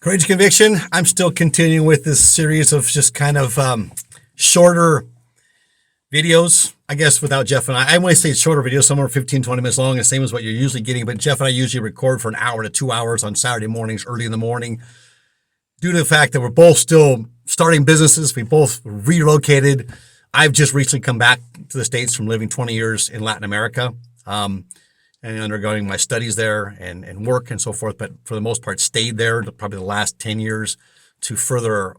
Courage Conviction. I'm still continuing with this series of just kind of shorter videos, I guess, without Jeff and I. I only say shorter videos, somewhere 15, 20 minutes long, the same as what you're usually getting. But Jeff and I usually record for an hour to 2 hours on Saturday mornings, early in the morning. Due to the fact that we're both still starting businesses, we both relocated. I've just recently come back to the States from living 20 years in Latin America and undergoing my studies there and work and so forth. But for the most part, stayed there probably the last 10 years to further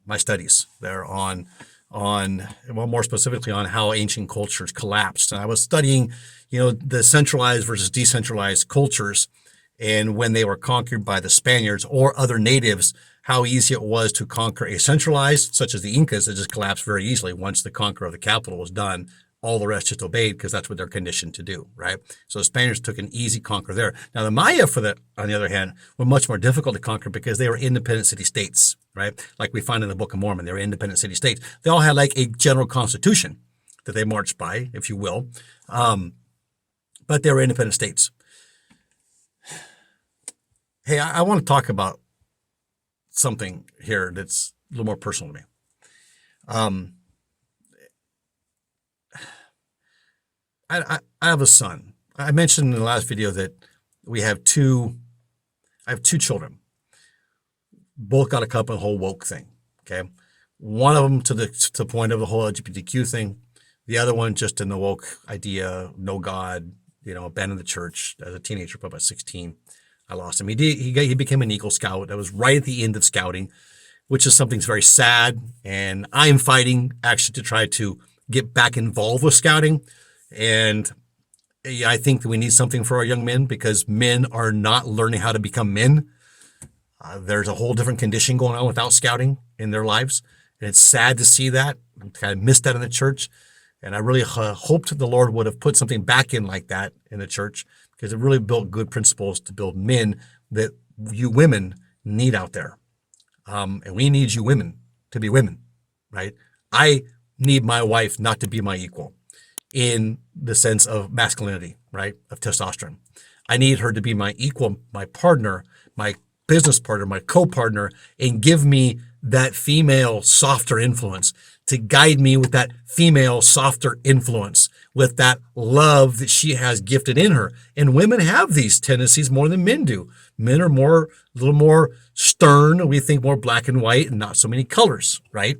my studies there on more specifically on how ancient cultures collapsed. And I was studying, the centralized versus decentralized cultures, and when they were conquered by the Spaniards or other natives, how easy it was to conquer a centralized, such as the Incas, that just collapsed very easily. Once the conquer of the capital was done, all the rest just obeyed because that's what they're conditioned to do, right? So the Spaniards took an easy conquer there. Now the Maya, on the other hand, were much more difficult to conquer because they were independent city-states, right? Like we find in the Book of Mormon, they were independent city-states. They all had like a general constitution that they marched by, if you will, but they were independent states. Hey, I want to talk about something here that's a little more personal to me. I have a son. I mentioned in the last video that I have two children. Both got caught up in the whole woke thing. Okay. One of them to the point of the whole LGBTQ thing. The other one just in the woke idea, no God, abandoned the church as a teenager, probably about 16. I lost him. He became an Eagle Scout. That was right at the end of scouting, which is something that's very sad. And I am fighting actually to try to get back involved with scouting. And I think that we need something for our young men because men are not learning how to become men. There's a whole different condition going on without scouting in their lives. And it's sad to see that. I kind of missed that in the church. And I really hoped the Lord would have put something back in like that in the church because it really built good principles to build men that you women need out there. And we need you women to be women, right? I need my wife not to be my equal in the sense of masculinity, right? Of testosterone. I need her to be my equal, my partner, my business partner, my co-partner, and give me that female softer influence, to guide me with that female softer influence, with that love that she has gifted in her. And women have these tendencies more than men do. Men are a little more stern. We think more black and white and not so many colors, right?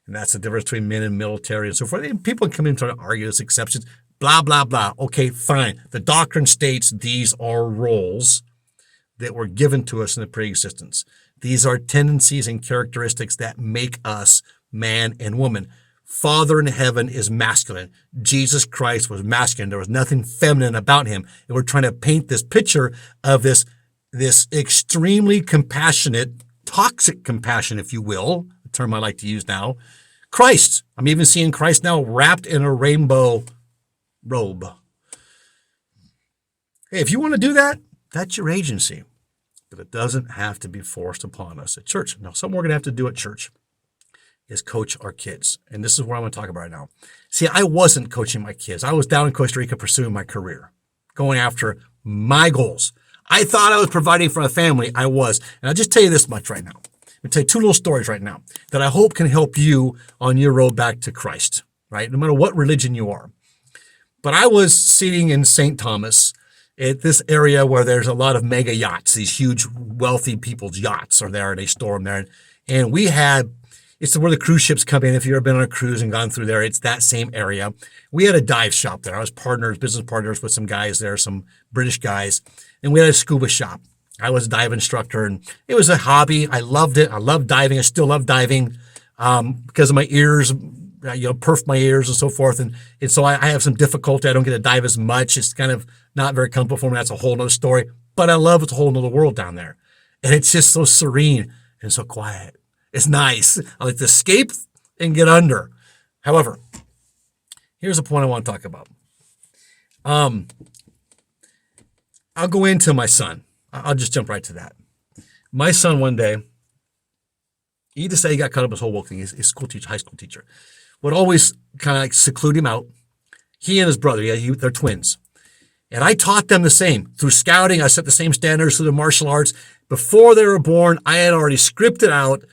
And that's the difference between men and military and so forth. And people come in trying to argue this exceptions, blah, blah, blah. Okay, fine. The doctrine states these are roles that were given to us in the pre-existence. These are tendencies and characteristics that make us man and woman. Father in heaven is masculine. Jesus Christ was masculine. There was nothing feminine about him. And we're trying to paint this picture of this extremely compassionate, toxic compassion, if you will, a term I like to use now, Christ. I'm even seeing Christ now wrapped in a rainbow robe. Hey, if you want to do that, that's your agency. But it doesn't have to be forced upon us at church. Now, something we're going to have to do at church is coach our kids. And this is what I'm going to talk about right now. See, I wasn't coaching my kids. I was down in Costa Rica pursuing my career, going after my goals. I thought I was providing for a family. I was. And I'll just tell you this much right now. I'm going to tell you two little stories right now that I hope can help you on your road back to Christ, right? No matter what religion you are. But I was sitting in St. Thomas at this area where there's a lot of mega yachts. These huge wealthy people's yachts are there. They store them there. And we had, it's where the cruise ships come in. If you've ever been on a cruise and gone through there, it's that same area. We had a dive shop there. I was business partners with some guys there, some British guys. And we had a scuba shop. I was a dive instructor and it was a hobby. I loved it. I loved diving. I still love diving because of my ears, perf my ears and so forth. And so I have some difficulty. I don't get to dive as much. It's kind of not very comfortable for me. That's a whole nother story. But I love it's a whole nother world down there. And it's just so serene and so quiet. It's nice. I like to escape and get under. However, here's the point I want to talk about. I'll go into my son. I'll just jump right to that. My son one day, he decided he got caught up in this whole woke thing. His school teacher, high school teacher, would always kind of like seclude him out. He and his brother, they're twins. And I taught them the same. Through scouting, I set the same standards through the martial arts. Before they were born, I had already scripted out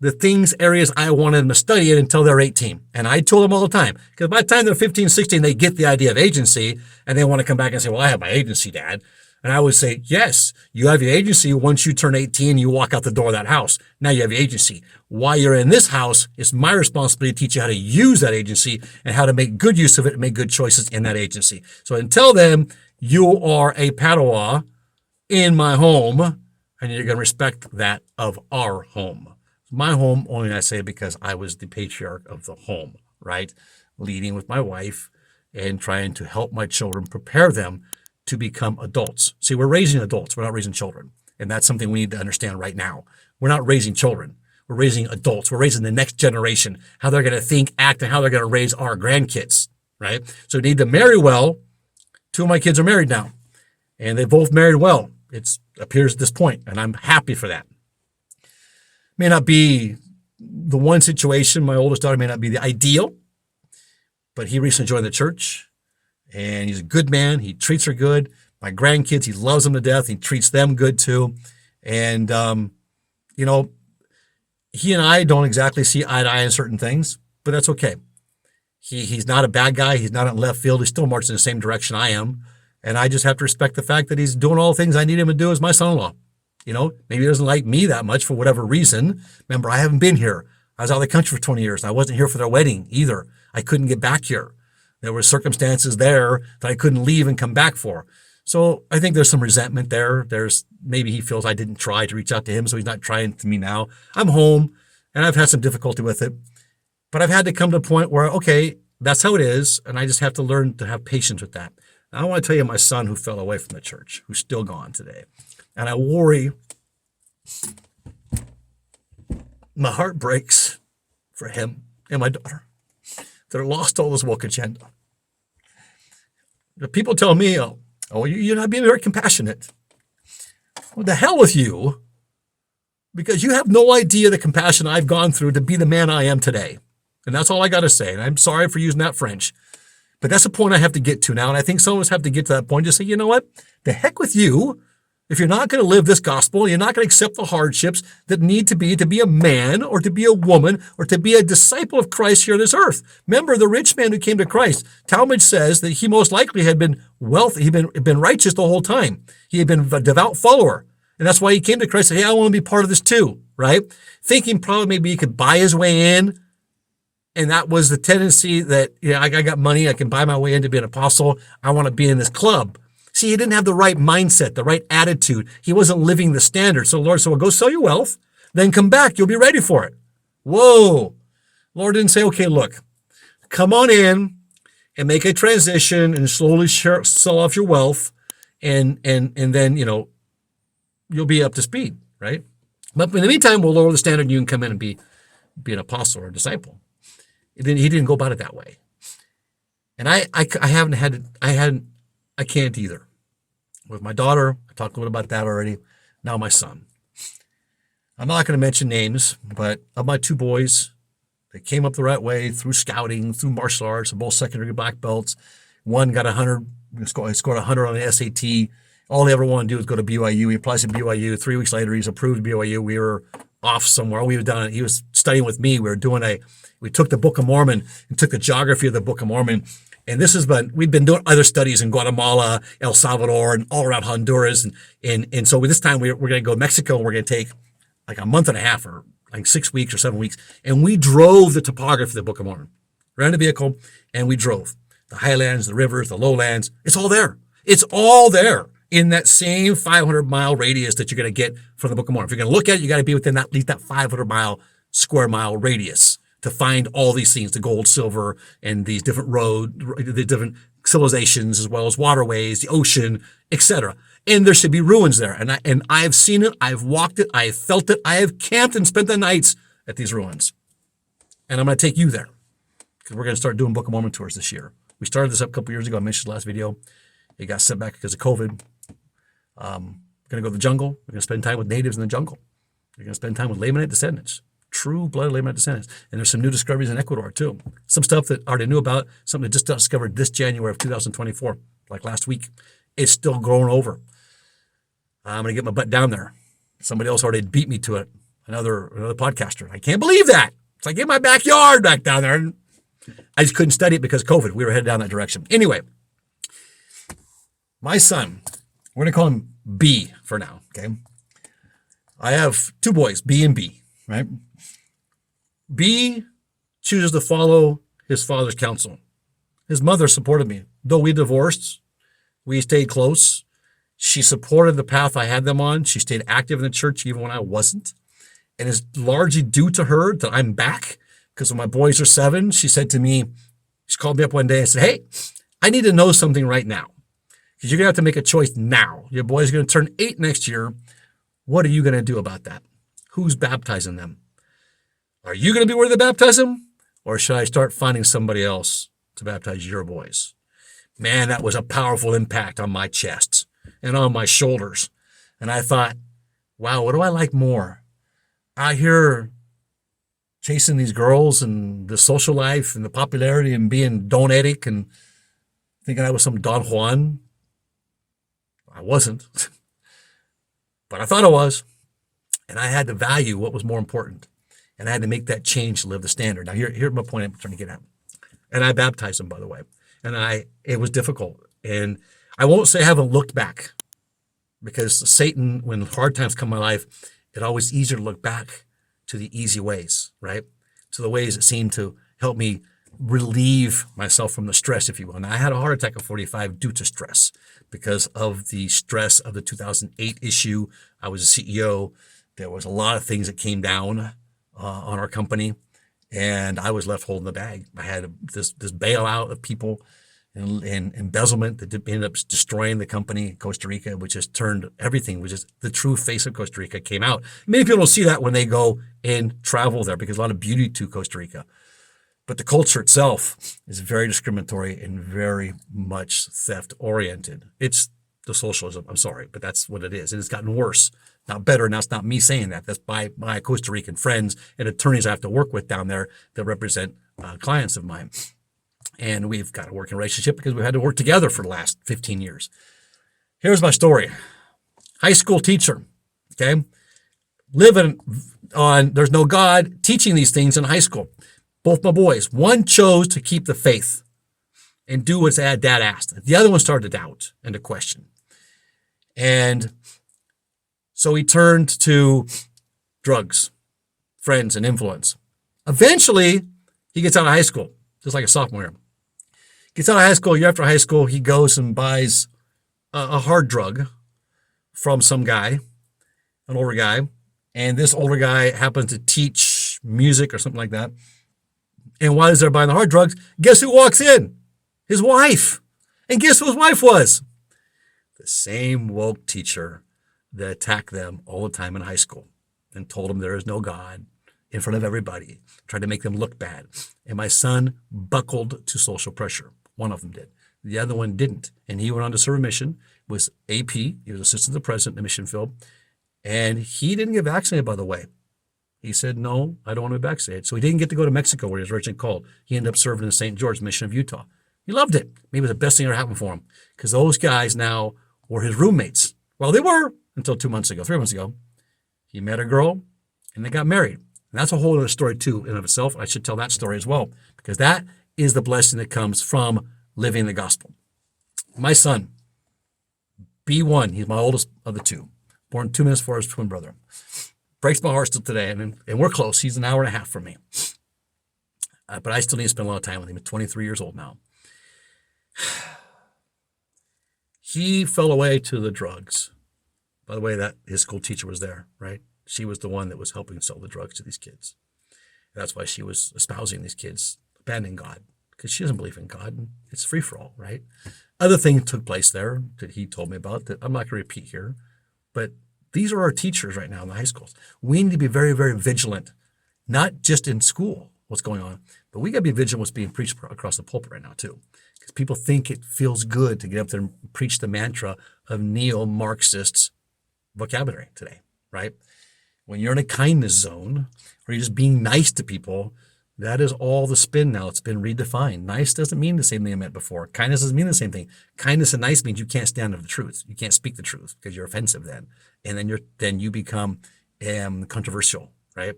the things, areas I wanted them to study in until they're 18. And I told them all the time, because by the time they're 15, 16, they get the idea of agency, and they want to come back and say, well, I have my agency, Dad. And I would say, yes, you have your agency once you turn 18, you walk out the door of that house. Now you have your agency. While you're in this house, it's my responsibility to teach you how to use that agency and how to make good use of it and make good choices in that agency. So until then, you are a Padawan in my home, and you're going to respect that of our home. My home, only I say because I was the patriarch of the home, right? Leading with my wife and trying to help my children, prepare them to become adults. See, we're raising adults. We're not raising children. And that's something we need to understand right now. We're not raising children. We're raising adults. We're raising the next generation, how they're going to think, act, and how they're going to raise our grandkids, right? So we need to marry well. 2 of my kids are married now, and they both married well. It appears at this point, and I'm happy for that. May not be the one situation. My oldest daughter may not be the ideal, but he recently joined the church. And he's a good man. He treats her good. My grandkids, he loves them to death. He treats them good too. And, you know, he and I don't exactly see eye to eye on certain things, but that's okay. He's not a bad guy. He's not in left field. He still marches in the same direction I am. And I just have to respect the fact that he's doing all the things I need him to do as my son-in-law. You know, maybe he doesn't like me that much for whatever reason. Remember, I haven't been here. I was out of the country for 20 years. I wasn't here for their wedding either. I couldn't get back here. There were circumstances there that I couldn't leave and come back for. So I think there's some resentment there. Maybe he feels I didn't try to reach out to him, so he's not trying to me now. I'm home, and I've had some difficulty with it. But I've had to come to a point where, okay, that's how it is, and I just have to learn to have patience with that. Now, I want to tell you my son who fell away from the church, who's still gone today. And I worry, my heart breaks for him and my daughter. They're lost all this woke agenda. The people tell me, oh, you're not being very compassionate. Well, the hell with you, because you have no idea the compassion I've gone through to be the man I am today. And that's all I got to say. And I'm sorry for using that French. But that's the point I have to get to now. And I think some of us have to get to that point to say, you know what? The heck with you. If you're not going to live this gospel, you're not going to accept the hardships that need to be a man or to be a woman or to be a disciple of Christ here on this earth. Remember the rich man who came to Christ. Talmud says that he most likely had been wealthy. He'd been righteous the whole time. He had been a devout follower. And that's why he came to Christ and said, hey, I want to be part of this too, right? Thinking probably maybe he could buy his way in. And that was the tendency that, I got money. I can buy my way in to be an apostle. I want to be in this club. See, he didn't have the right mindset, the right attitude. He wasn't living the standard. So the Lord said, well, go sell your wealth, then come back. You'll be ready for it. Whoa. Lord didn't say, okay, look, come on in and make a transition and slowly sell off your wealth. And then, you'll be up to speed, right? But in the meantime, we'll lower the standard and you can come in and be an apostle or a disciple. He didn't go about it that way. And I can't either. With my daughter, I talked a little about that already. Now my son. I'm not going to mention names, but of my 2 boys, they came up the right way through scouting, through martial arts, both secondary black belts. One got 100, scored 100 on the SAT. All he ever wanted to do was go to BYU. He applies to BYU. 3 weeks later, he's approved to BYU. We were off somewhere. He was studying with me. We took the Book of Mormon and took the geography of the Book of Mormon. And we've been doing other studies in Guatemala, El Salvador, and all around Honduras. And so this time we're going to go to Mexico, and we're going to take like a month and a half or like 6 weeks or 7 weeks. And we drove the topography of the Book of Mormon. Ran a vehicle, and we drove. The highlands, the rivers, the lowlands. It's all there. It's all there in that same 500-mile radius that you're going to get from the Book of Mormon. If you're going to look at it, you got to be within at least that 500-mile square mile radius to find all these things, the gold, silver, and these different the different civilizations, as well as waterways, the ocean, etc. And there should be ruins there. And I've seen it, I've walked it, I've felt it, I have camped and spent the nights at these ruins. And I'm going to take you there, because we're going to start doing Book of Mormon tours this year. We started this up a couple years ago. I mentioned the last video. It got set back because of COVID. We're going to go to the jungle. We're going to spend time with natives in the jungle. We're going to spend time with Lamanite descendants. True-blooded Lamanite descendants. And there's some new discoveries in Ecuador, too. Some stuff that I already knew about, something I just discovered this January of 2024, like last week. It's still growing over. I'm going to get my butt down there. Somebody else already beat me to it. Another podcaster. I can't believe that. It's like in my backyard back down there. And I just couldn't study it because of COVID. We were headed down that direction. Anyway, my son, we're going to call him B for now, okay? I have two boys, B and B, right? B chooses to follow his father's counsel. His mother supported me. Though we divorced, we stayed close. She supported the path I had them on. She stayed active in the church even when I wasn't. And it's largely due to her that I'm back, because when my boys are 7, she said to me, she called me up one day and said, hey, I need to know something right now, because you're going to have to make a choice now. Your boys are going to turn 8 next year. What are you going to do about that? Who's baptizing them? Are you going to be where they baptize them? Or should I start finding somebody else to baptize your boys? Man, that was a powerful impact on my chest and on my shoulders. And I thought, wow, what do I like more? Out here chasing these girls and the social life and the popularity and being Don Eric and thinking I was some Don Juan. I wasn't, but I thought I was. And I had to value what was more important. And I had to make that change to live the standard. Now, here's my point I'm trying to get at. And I baptized them, by the way. And it was difficult. And I won't say I haven't looked back, because Satan, when hard times come in my life, it's always easier to look back to the easy ways, right? To the ways that seem to help me relieve myself from the stress, if you will. And I had a heart attack at 45 due to stress, because of the stress of the 2008 issue. I was a CEO. There was a lot of things that came down on our company, and I was left holding the bag. I had this bailout of people and embezzlement that ended up destroying the company in Costa Rica, which just turned everything, which is the true face of Costa Rica, came out. Many people don't see that when they go and travel there, because a lot of beauty to Costa Rica. But the culture itself is very discriminatory and very much theft-oriented. It's the socialism. I'm sorry, but that's what it is. And it's gotten worse, not better. Now, it's not me saying that. That's by my Costa Rican friends and attorneys I have to work with down there that represent clients of mine. And we've got a working relationship because we've had to work together for the last 15 years. Here's my story. High school teacher, okay? Living on there's no God, teaching these things in high school. Both my boys. One chose to keep the faith and do what dad asked. The other one started to doubt and to question. And so he turned to drugs, friends, and influence. Eventually, he gets out of high school, just like a sophomore year. Gets out of high school, year after high school, he goes and buys a hard drug from some guy, an older guy. And this older guy happens to teach music or something like that. And while he's there buying the hard drugs, guess who walks in? His wife. And guess who his wife was? The same woke teacher that attacked them all the time in high school and told them there is no God in front of everybody, tried to make them look bad. And my son buckled to social pressure. One of them did. The other one didn't. And he went on to serve a mission, was AP. He was assistant to the president in the mission field. And he didn't get vaccinated, by the way. He said, no, I don't want to be vaccinated. So he didn't get to go to Mexico, where he was originally called. He ended up serving in the St. George Mission of Utah. He loved it. Maybe it was the best thing that ever happened for him, because those guys now were his roommates. Well, they were until 3 months ago. He met a girl and they got married. And that's a whole other story too in of itself. I should tell that story as well, because that is the blessing that comes from living the gospel. My son, B1, he's my oldest of the two, born 2 minutes before his twin brother. Breaks my heart still today, and we're close. He's an hour and a half from me. But I still need to spend a lot of time with him. He's 23 years old now. He fell away to the drugs. By the way, that his school teacher was there, right? She was the one that was helping sell the drugs to these kids. And that's why she was espousing these kids, abandoning God, because she doesn't believe in God. And it's free for all, right? Other things took place there that he told me about that I'm not going to repeat here, but these are our teachers right now in the high schools. We need to be very, very vigilant, not just in school, what's going on, but we got to be vigilant what's being preached across the pulpit right now too. Because people think it feels good to get up there and preach the mantra of neo-Marxists vocabulary today, right? When you're in a kindness zone, or you're just being nice to people, That is all the spin now. It's been redefined. Nice doesn't mean the same thing I meant before. Kindness doesn't mean the same thing. Kindness and nice means you can't stand up for the truth. You can't speak the truth because you're offensive then. And then you become controversial, right?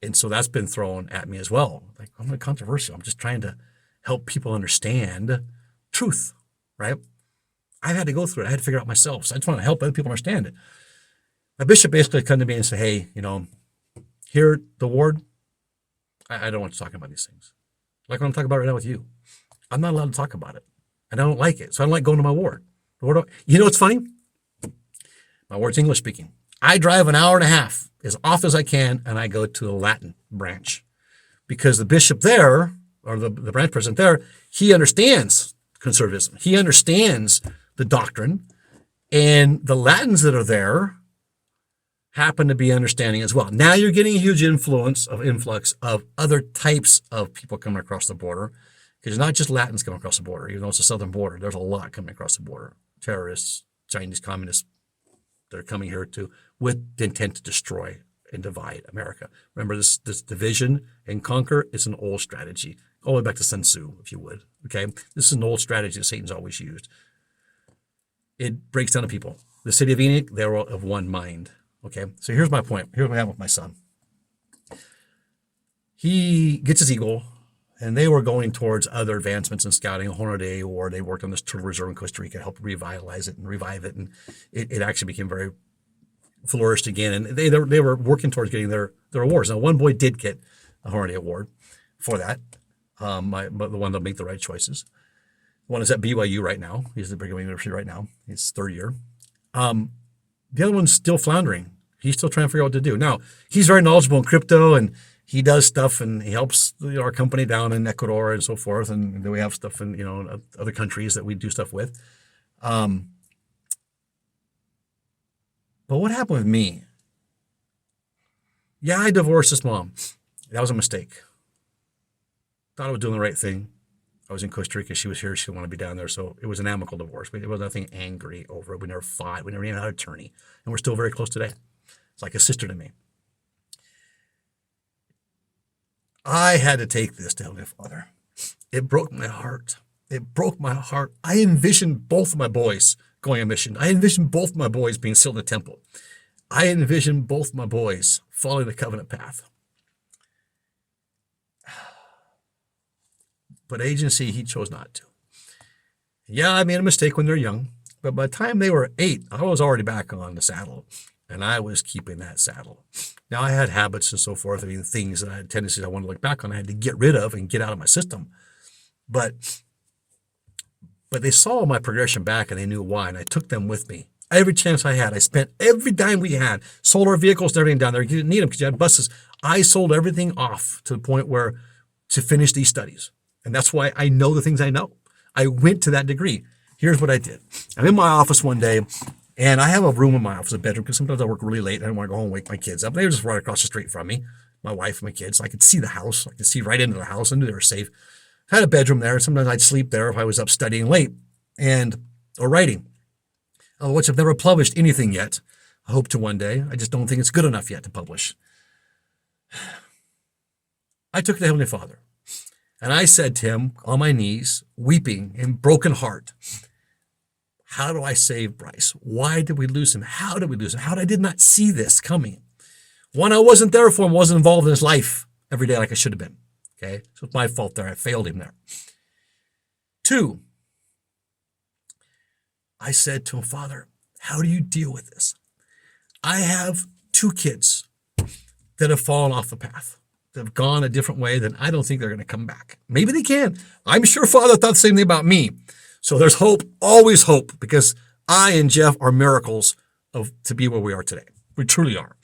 And so that's been thrown at me as well. Like, I'm not controversial. I'm just trying to help people understand truth, right? I had to go through it. I had to figure it out myself. So I just want to help other people understand it. My bishop basically come to me and say, hey, here, the ward, I don't want to talk about these things. Like what I'm talking about right now with you. I'm not allowed to talk about it. And I don't like it. So I don't like going to my ward. You know what's funny? My ward's English speaking. I drive an hour and a half as often as I can, and I go to the Latin branch. Because the bishop there, or the branch president there, he understands conservatism. He understands the doctrine. And the Latins that are there happen to be understanding as well. Now you're getting a huge influx of other types of people coming across the border, because it's not just Latins coming across the border. Even though it's the southern border, there's a lot coming across the border. Terrorists, Chinese communists, that are coming here with the intent to destroy and divide America. Remember, this division and conquer is an old strategy, all the way back to Sun Tzu, if you would. Okay, this is an old strategy that Satan's always used. It breaks down to people. The city of Enoch, they were of one mind. Okay, so here's my point. Here's what happened with my son. He gets his Eagle, and they were going towards other advancements in scouting, a Hornady Award. They worked on this turtle reserve in Costa Rica, helped revitalize it and revive it, and it actually became very flourished again. And they were working towards getting their awards. Now, one boy did get a Hornady Award for that, but the one that'll make the right choices. One is at BYU right now. He's at Brigham Young University right now. He's third year. The other one's still floundering. He's still trying to figure out what to do. Now, he's very knowledgeable in crypto, and he does stuff, and he helps our company down in Ecuador and so forth. And then we have stuff in other countries that we do stuff with. But what happened with me? Yeah, I divorced his mom. That was a mistake. Thought I was doing the right thing. I was in Costa Rica. She was here. She didn't want to be down there. So it was an amicable divorce. There was nothing angry over it. We never fought. We never even had an attorney. And we're still very close today. It's like a sister to me. I had to take this to Heavenly Father. It broke my heart. It broke my heart. I envisioned both of my boys going on mission. I envisioned both of my boys being sealed in the temple. I envisioned both my boys following the covenant path. But agency, he chose not to. Yeah, I made a mistake when they're young, but by the time they were 8, I was already back on the saddle, and I was keeping that saddle. Now, I had habits and so forth. I mean, things that I had tendencies I wanted to look back on, I had to get rid of and get out of my system. But they saw my progression back, and they knew why, and I took them with me. Every chance I had, I spent every dime we had, sold our vehicles and everything down there. You didn't need them because you had buses. I sold everything off to the point where to finish these studies. And that's why I know the things I know. I went to that degree. Here's what I did. I'm in my office one day, and I have a room in my office, a bedroom, because sometimes I work really late and I don't want to go home and wake my kids up. They were just right across the street from me, my wife and my kids. I could see the house. I could see right into the house. I knew they were safe. I had a bedroom there. Sometimes I'd sleep there if I was up studying late or writing, which I've never published anything yet. I hope to one day. I just don't think it's good enough yet to publish. I took it to Heavenly Father. And I said to him on my knees, weeping in broken heart, how do I save Bryce? Why did we lose him? How did we lose him? How did I did not see this coming? One, I wasn't there for him, wasn't involved in his life every day like I should have been. Okay, so it's my fault there. I failed him there. 2, I said to him, Father, how do you deal with this? I have 2 kids that have fallen off the path. Have gone a different way, then I don't think they're going to come back. Maybe they can. I'm sure Father thought the same thing about me. So there's hope, always hope, because I and Jeff are miracles to be where we are today. We truly are.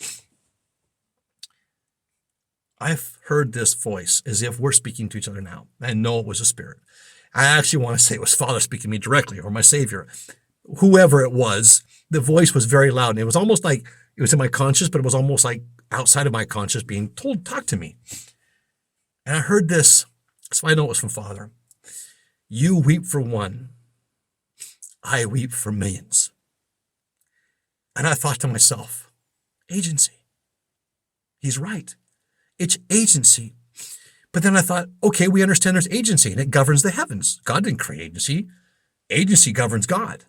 I've heard this voice as if we're speaking to each other now. I know it was a spirit. I actually want to say it was Father speaking to me directly, or my Savior. Whoever it was, the voice was very loud. And it was almost like it was in my conscious, but it was almost like outside of my conscious being told, talk to me. And I heard this, so I know it was from Father. You weep for one, I weep for millions. And I thought to myself, agency. He's right. It's agency. But then I thought, okay, we understand there's agency and it governs the heavens. God didn't create agency. Agency governs God.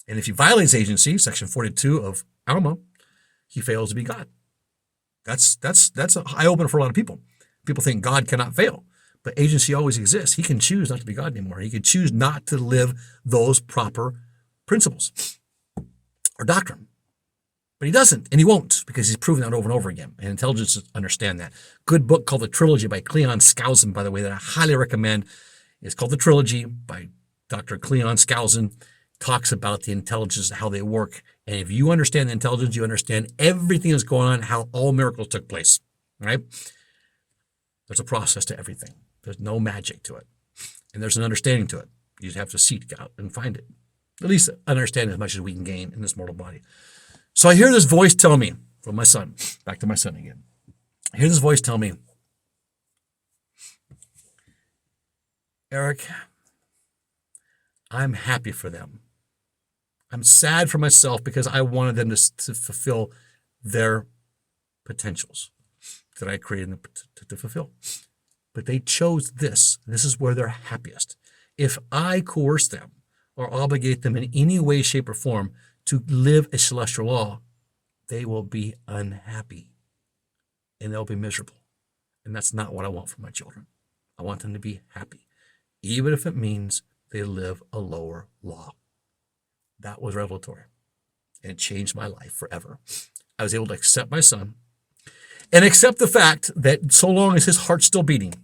And if he violates agency, section 42 of Alma, he fails to be God. That's an eye-opener for a lot of people. People think God cannot fail, but agency always exists. He can choose not to be God anymore. He can choose not to live those proper principles or doctrine. But he doesn't, and he won't, because he's proven that over and over again. And intelligences understand that. Good book called The Trilogy by Cleon Skousen, by the way, that I highly recommend. It's called The Trilogy by Dr. Cleon Skousen. Talks about the intelligence, how they work. And if you understand the intelligence, you understand everything that's going on, how all miracles took place, right? There's a process to everything. There's no magic to it. And there's an understanding to it. You just have to seek out and find it. At least understand as much as we can gain in this mortal body. So I hear this voice tell me, from my son, back to my son again. I hear this voice tell me, Eric, I'm happy for them. I'm sad for myself because I wanted them to fulfill their potentials that I created them to fulfill. But they chose this. This is where they're happiest. If I coerce them or obligate them in any way, shape, or form to live a celestial law, they will be unhappy and they'll be miserable. And that's not what I want for my children. I want them to be happy, even if it means they live a lower law. That was revelatory, and it changed my life forever. I was able to accept my son and accept the fact that so long as his heart's still beating,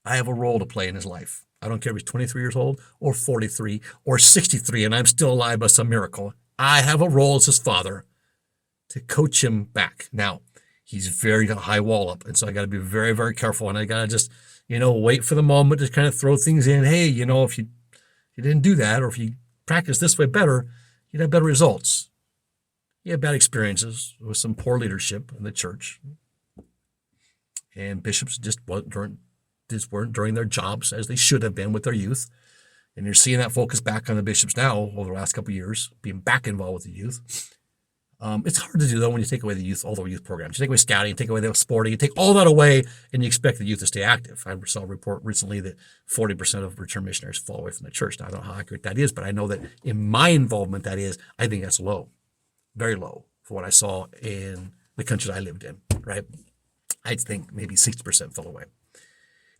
I have a role to play in his life. I don't care if he's 23 years old or 43 or 63 and I'm still alive by some miracle. I have a role as his father to coach him back. Now, he's very got a high wall up, and so I got to be very, very careful, and I got to just, wait for the moment to kind of throw things in. Hey, if you didn't do that, or if you practice this way better, you'd have better results. He had bad experiences with some poor leadership in the church, and bishops just weren't during their jobs as they should have been with their youth. And you're seeing that focus back on the bishops now over the last couple of years, being back involved with the youth. It's hard to do, though, when you take away the youth, all the youth programs. You take away scouting, you take away the sporting, you take all that away, and you expect the youth to stay active. I saw a report recently that 40% of return missionaries fall away from the church. Now, I don't know how accurate that is, but I know that in my involvement, I think that's low, very low for what I saw in the country I lived in, right? I think maybe 60% fell away,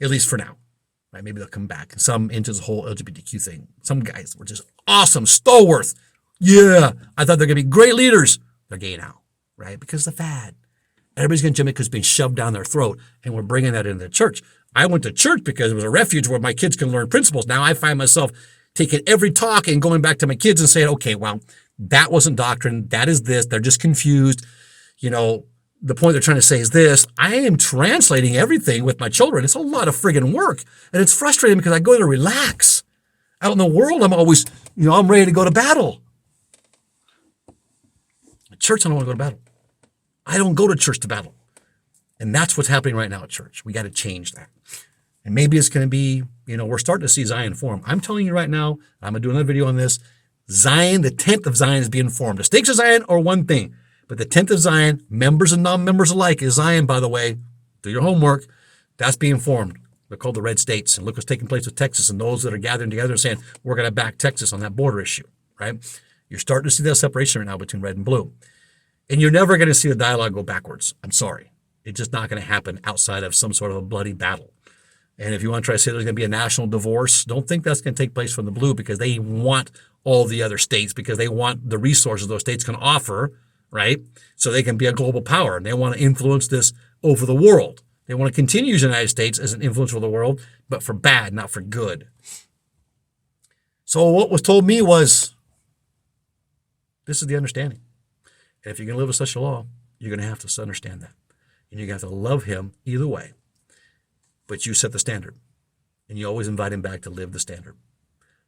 at least for now. Right? Maybe they'll come back. Some into the whole LGBTQ thing. Some guys were just awesome, stalwart. Yeah, I thought they're going to be great leaders. They're gay now, right? Because of the fad. Everybody's going to jump in because it's being shoved down their throat, and we're bringing that into the church. I went to church because it was a refuge where my kids can learn principles. Now I find myself taking every talk and going back to my kids and saying, okay, well, that wasn't doctrine. That is this. They're just confused. The point they're trying to say is this. I am translating everything with my children. It's a lot of friggin' work, and it's frustrating because I go to relax. Out in the world, I'm always, I'm ready to go to battle. At church, I don't want to go to battle. I don't go to church to battle. And that's what's happening right now at church. We got to change that. And maybe it's going to be, we're starting to see Zion form. I'm telling you right now, I'm going to do another video on this. Zion, the 10th of Zion is being formed. The stakes of Zion are one thing, but the 10th of Zion, members and non-members alike, is Zion, by the way. Do your homework. That's being formed. They're called the red states. And look what's taking place with Texas and those that are gathering together and saying, we're going to back Texas on that border issue, right? You're starting to see that separation right now between red and blue. And you're never going to see the dialogue go backwards. I'm sorry. It's just not going to happen outside of some sort of a bloody battle. And if you want to try to say there's going to be a national divorce, don't think that's going to take place from the blue, because they want all the other states, because they want the resources those states can offer, right? So they can be a global power, and they want to influence this over the world. They want to continue using the United States as an influence over the world, but for bad, not for good. So what was told me was, this is the understanding. And if you're going to live with such a law, you're going to have to understand that. And you're going to have to love him either way. But you set the standard. And you always invite him back to live the standard.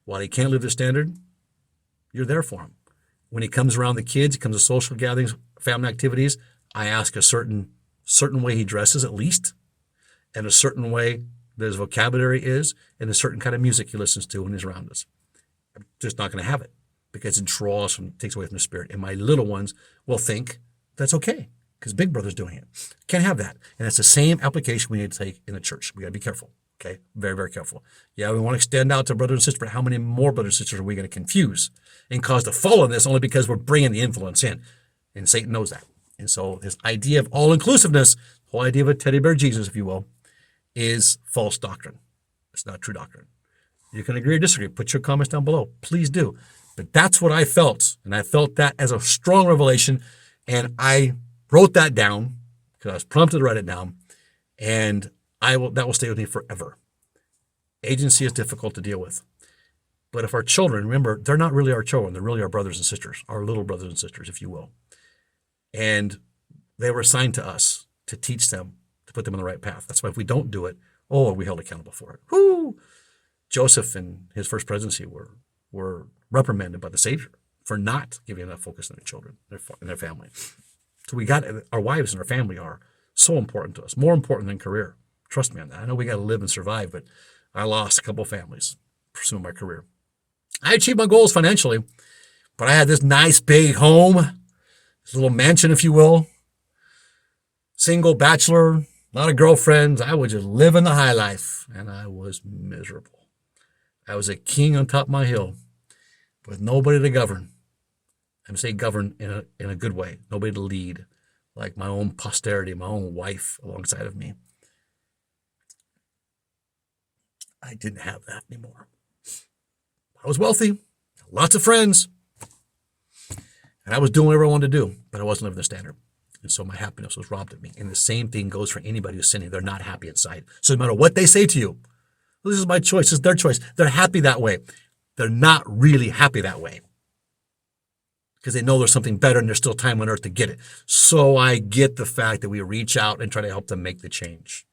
While he can't live the standard, you're there for him. When he comes around the kids, he comes to social gatherings, family activities, I ask a certain way he dresses at least, and a certain way that his vocabulary is, and a certain kind of music he listens to when he's around us. I'm just not going to have it, because it takes away from the spirit. And my little ones will think that's okay, because Big Brother's doing it. Can't have that. And it's the same application we need to take in the church. We got to be careful. Okay, very, very careful. Yeah, we want to extend out to brothers and sisters, but how many more brothers and sisters are we going to confuse and cause to fall in this only because we're bringing the influence in? And Satan knows that. And so this idea of all-inclusiveness, the whole idea of a teddy bear Jesus, if you will, is false doctrine. It's not true doctrine. You can agree or disagree. Put your comments down below. Please do. But that's what I felt. And I felt that as a strong revelation. And I wrote that down because I was prompted to write it down. And that will stay with me forever. Agency is difficult to deal with. But if our children, remember, they're not really our children. They're really our brothers and sisters, our little brothers and sisters, if you will. And they were assigned to us to teach them, to put them on the right path. That's why if we don't do it, are we held accountable for it? Whoo! Joseph in his first presidency were reprimanded by the Savior for not giving enough focus on their children and their family. So our wives and our family are so important to us, more important than career. Trust me on that. I know we got to live and survive, but I lost a couple of families pursuing my career. I achieved my goals financially, but I had this nice big home, this little mansion, if you will, single bachelor, a lot of girlfriends. I was just living the high life, and I was miserable. I was a king on top of my hill with nobody to govern. I'm saying govern in a good way, nobody to lead, like my own posterity, my own wife alongside of me. I didn't have that anymore. I was wealthy, lots of friends, and I was doing whatever I wanted to do, but I wasn't living the standard. And so my happiness was robbed of me. And the same thing goes for anybody who's sinning. They're not happy inside. So no matter what they say to you, this is my choice, this is their choice, they're happy that way. They're not really happy that way because they know there's something better and there's still time on earth to get it. So I get the fact that we reach out and try to help them make the change.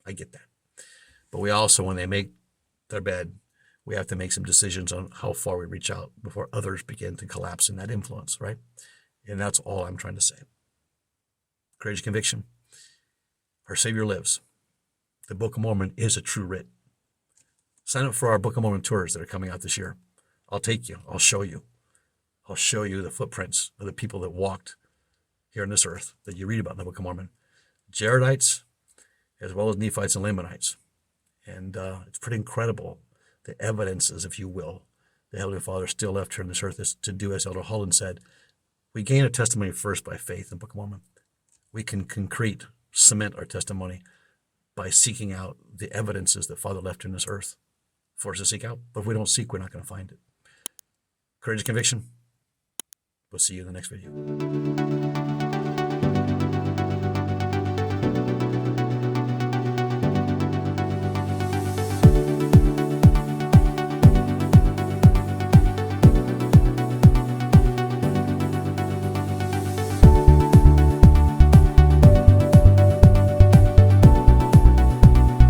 I get that. But we also, when they make their bed, we have to make some decisions on how far we reach out before others begin to collapse in that influence, right? And that's all I'm trying to say. Courageous conviction. Our Savior lives. The Book of Mormon is a true writ. Sign up for our Book of Mormon tours that are coming out this year. I'll take you. I'll show you. I'll show you the footprints of the people that walked here on this earth that you read about in the Book of Mormon. Jaredites, as well as Nephites and Lamanites. And it's pretty incredible, the evidences, if you will, the Heavenly Father still left here on this earth is to do, as Elder Holland said, we gain a testimony first by faith in the Book of Mormon. We can cement our testimony by seeking out the evidences that Father left here on this earth for us to seek out. But if we don't seek, we're not going to find it. Courageous conviction. We'll see you in the next video.